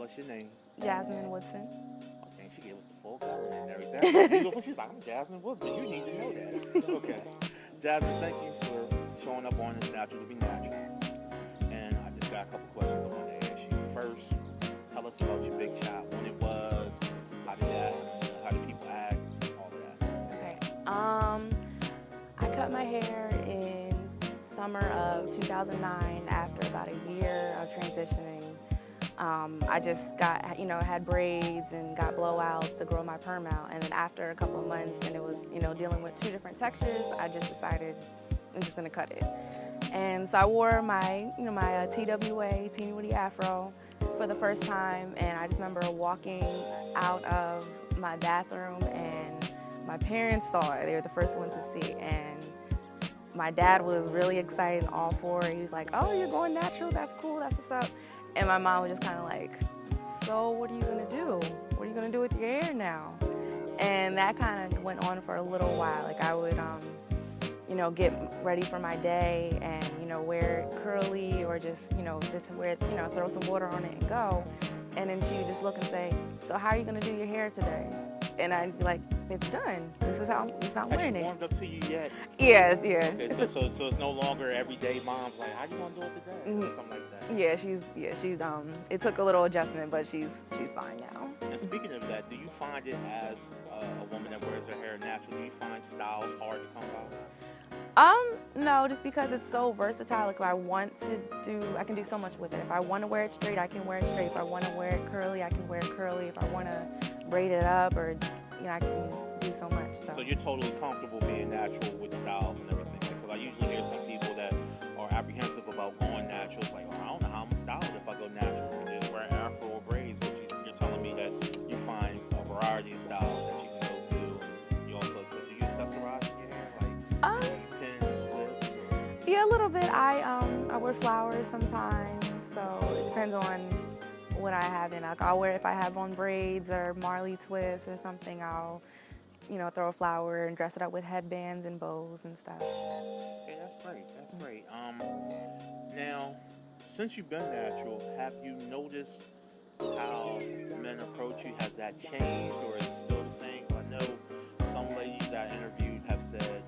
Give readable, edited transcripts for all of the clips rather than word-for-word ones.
what's your name? Jasmine Woodson. Okay, she gave us the full government and everything. Beautiful. She's like, I'm Jasmine Woodson. You need to know that. Okay. Jasmine, thank you for showing up on this Natural to be Natural. And I just got a couple questions I want to ask you. First, tell us about your big chop, when it was, how did people act, all of that. Okay. I cut my hair in summer of 2009 after about a year of transitioning. I just got, had braids and got blowouts to grow my perm out. And then after a couple of months and it was, dealing with two different textures, I just decided I'm just gonna cut it. And so I wore my, my TWA, Teeny Woody Afro for the first time. And I just remember walking out of my bathroom and my parents saw it. They were the first ones to see it. And my dad was really excited and all for it. He was like, oh, you're going natural? That's cool, that's what's up. And my mom was just kind of like, so what are you gonna do? What are you gonna do with your hair now? And that kind of went on for a little while. Like I would, get ready for my day and, wear it curly or just wear it, throw some water on it and go. And then she would just look and say, so how are you gonna do your hair today? And I'd be like, it's done. This is how I'm wearing it. Has she warmed up to you yet? Yeah. Okay, so it's no longer everyday mom's like, how you gonna do it today? Or something like that. Yeah, she's it took a little adjustment, but she's fine now. And speaking of that, do you find it as a woman that wears her hair natural, do you find styles hard to come by? No, just because it's so versatile. Like if I want to I can do so much with it. If I want to wear it straight, I can wear it straight. If I want to wear it curly, I can wear it curly. If I want to braid it up or, I can do so much. So you're totally comfortable being natural with styles and everything? Because I usually hear some people that are apprehensive about going natural. It's like, oh, I don't know how I'm going to style it if I go natural. And just wear afro or braids, but you're telling me that you find a variety of styles that you can go through. You also, do you accessorize your hair? Like pins, clips? Or? Yeah, a little bit. I wear flowers sometimes, so it depends on what I have in. Like I'll wear, if I have on braids or Marley twists or something, I'll, throw a flower and dress it up with headbands and bows and stuff. Okay, that's great. That's great. Now, since you've been natural, have you noticed how men approach you? Has that changed, or is it still the same? I know some ladies that I interviewed have said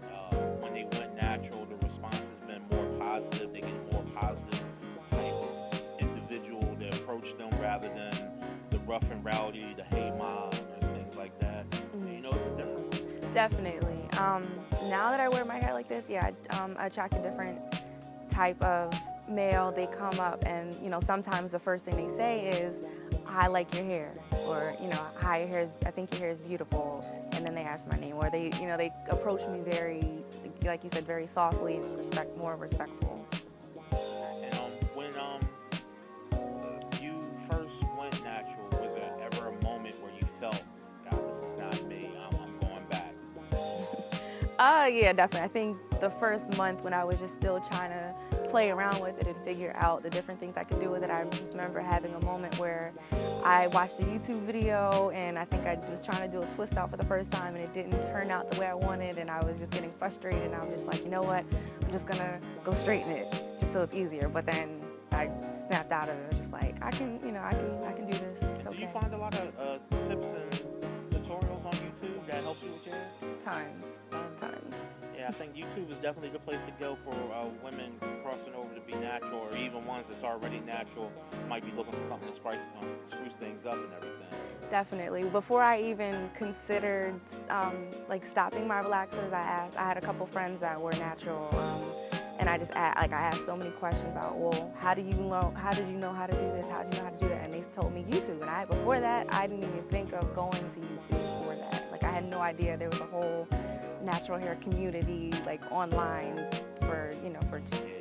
when they went natural, the response has been more positive. They get more positive type of individual that approach them rather than the rough and rowdy, the hey mom, and things like that. Do you notice a difference? Definitely. Now that I wear my hair like this, I attract a different type of male. They come up and, sometimes the first thing they say is, I like your hair, or, hi, your hair is, I think your hair is beautiful, and then they ask my name, or they approach me very, like you said, very softly, more respectful. And when you first went natural, was there ever a moment where you felt, God, this is not me, I'm going back? Yeah, definitely. I think the first month when I was just still trying to play around with it and figure out the different things I could do with it, I just remember having a moment where I watched a YouTube video and I think I was trying to do a twist out for the first time and it didn't turn out the way I wanted, and I was just getting frustrated, and I was just like, you know what, I'm just gonna go straighten it just so it's easier. But then I snapped out of it, just like, I can do this. It's okay. Do you find a lot of tips and tutorials on YouTube that help you with your hair? Times. Yeah, I think YouTube is definitely the place to go for women crossing over to be natural, or even ones that's already natural might be looking for something to spruce things up and everything. Definitely. Before I even considered stopping my relaxers, I had a couple friends that were natural, and I asked so many questions about, well, how did you know how to do this? How did you know how to do that? And they told me YouTube. And before that, I didn't even think of going to YouTube for that. Like I had no idea there was a whole natural hair community online for. Yeah,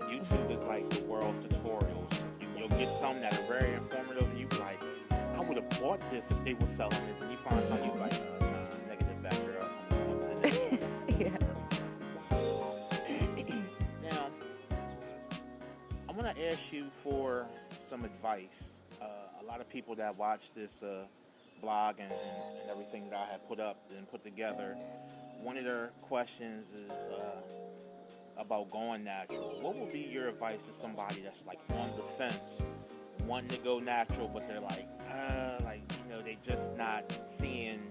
YouTube is like the world's tutorials. You'll get some that are very informative, and you be like, I would have bought this if they were selling it. And you find something you be like, nah, negative backer up. Yeah. Now, I want to ask you for some advice. A lot of people that watch this blog and everything that I have put up and put together, one of their questions is about going natural. What would be your advice to somebody that's like on the fence, wanting to go natural, but they're like, they just not seeing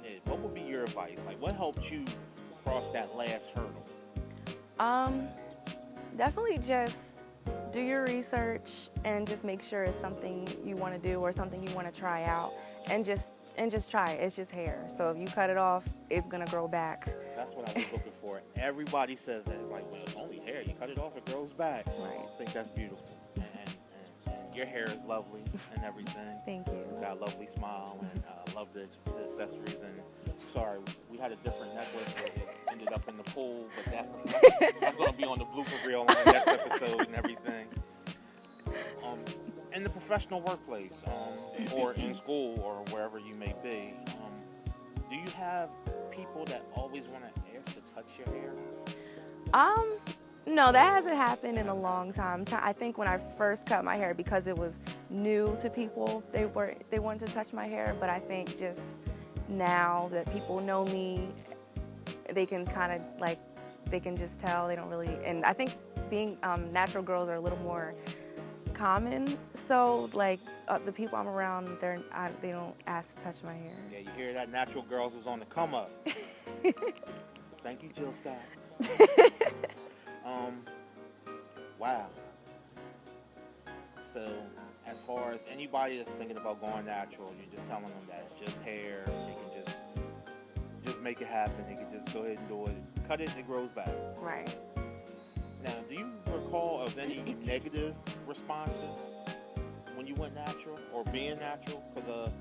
it. What would be your advice? Like, what helped you cross that last hurdle? Definitely just do your research and just make sure it's something you want to do or something you want to try out, and just try it. It's just hair. So if you cut it off, it's gonna grow back. That's what I was looking for. Everybody says that. It's like, well, it's only hair. You cut it off, it grows back. Right. I think that's beautiful. And your hair is lovely and everything. Thank you. You got a lovely smile, and I love the accessories. And sorry, we had a different necklace that ended up in the pool, but that's going to be on the blooper reel on the next episode and everything. In the professional workplace, or in school, or wherever you may be, do you have people that always want to ask to touch your hair? No, that hasn't happened in a long time. I think when I first cut my hair, because it was new to people, they wanted to touch my hair. But I think just now that people know me, they can kind of they can just tell. They don't really, and I think being natural girls are a little more common. So the people I'm around, they don't ask to touch my hair. Yeah, you hear that? Natural girls is on the come up. Thank you, Jill Scott. Wow. So, as far as anybody that's thinking about going natural, you're just telling them that it's just hair. They can just make it happen. They can just go ahead and do it. Cut it and it grows back. Right. Now, do you recall of any negative responses when you went natural or being natural? Because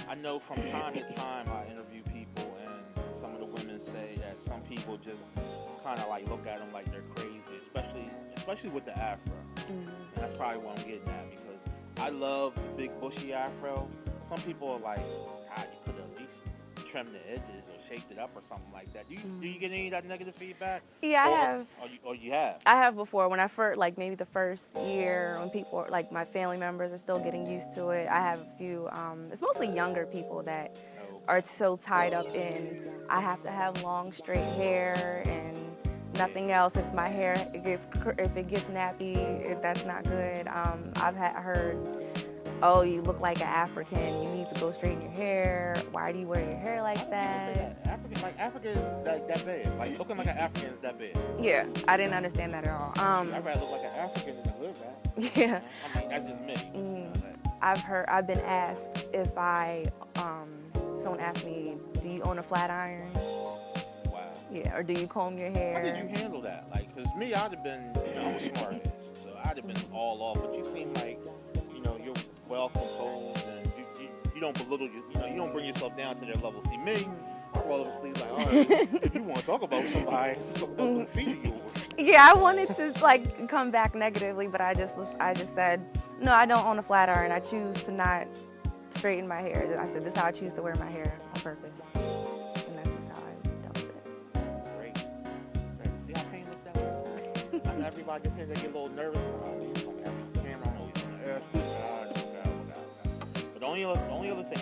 I know from time to time I interview people, and some of the women say that some people just kind of look at them like they're crazy, especially with the afro. And that's probably what I'm getting at, because I love the big bushy afro. Some people are like, God, you could at least trim the edges or shaped it up or something like that. Do you get any of that negative feedback? Yeah, I have. Or you have? I have before. When I first, maybe the first year, when people, my family members are still getting used to it. I have a few, it's mostly younger people that are so tied up in, I have to have long, straight hair and nothing else. If my hair if it gets nappy, if that's not good. I've heard, oh, you look like an African. You need to go straighten your hair. Why do you wear your hair like that? African is that bad. Looking like an African is that bad. Yeah, I didn't understand that at all. I'd rather look like an African than a hood rat. Yeah. I mean, that's just me. I've been asked if someone asked me, do you own a flat iron? Wow. Yeah, or do you comb your hair? How did you handle that? Because me, I'd have been, I'm a smart ass, so I'd have been all off. But you seem like, you're well composed, and you don't belittle, you don't bring yourself down to their level. See, me, I roll up sleeves like, all right, if you want to talk about somebody, talk about them feet of yours. Yeah, I wanted to come back negatively, but I just said, no, I don't own a flat iron. I choose to not straighten my hair. I said, this is how I choose to wear my hair on purpose. And that's just how I dealt with it. Great. See how painless that was? I know everybody gets here, they get a little nervous. Camera, I know he's going to ask me. But the only other thing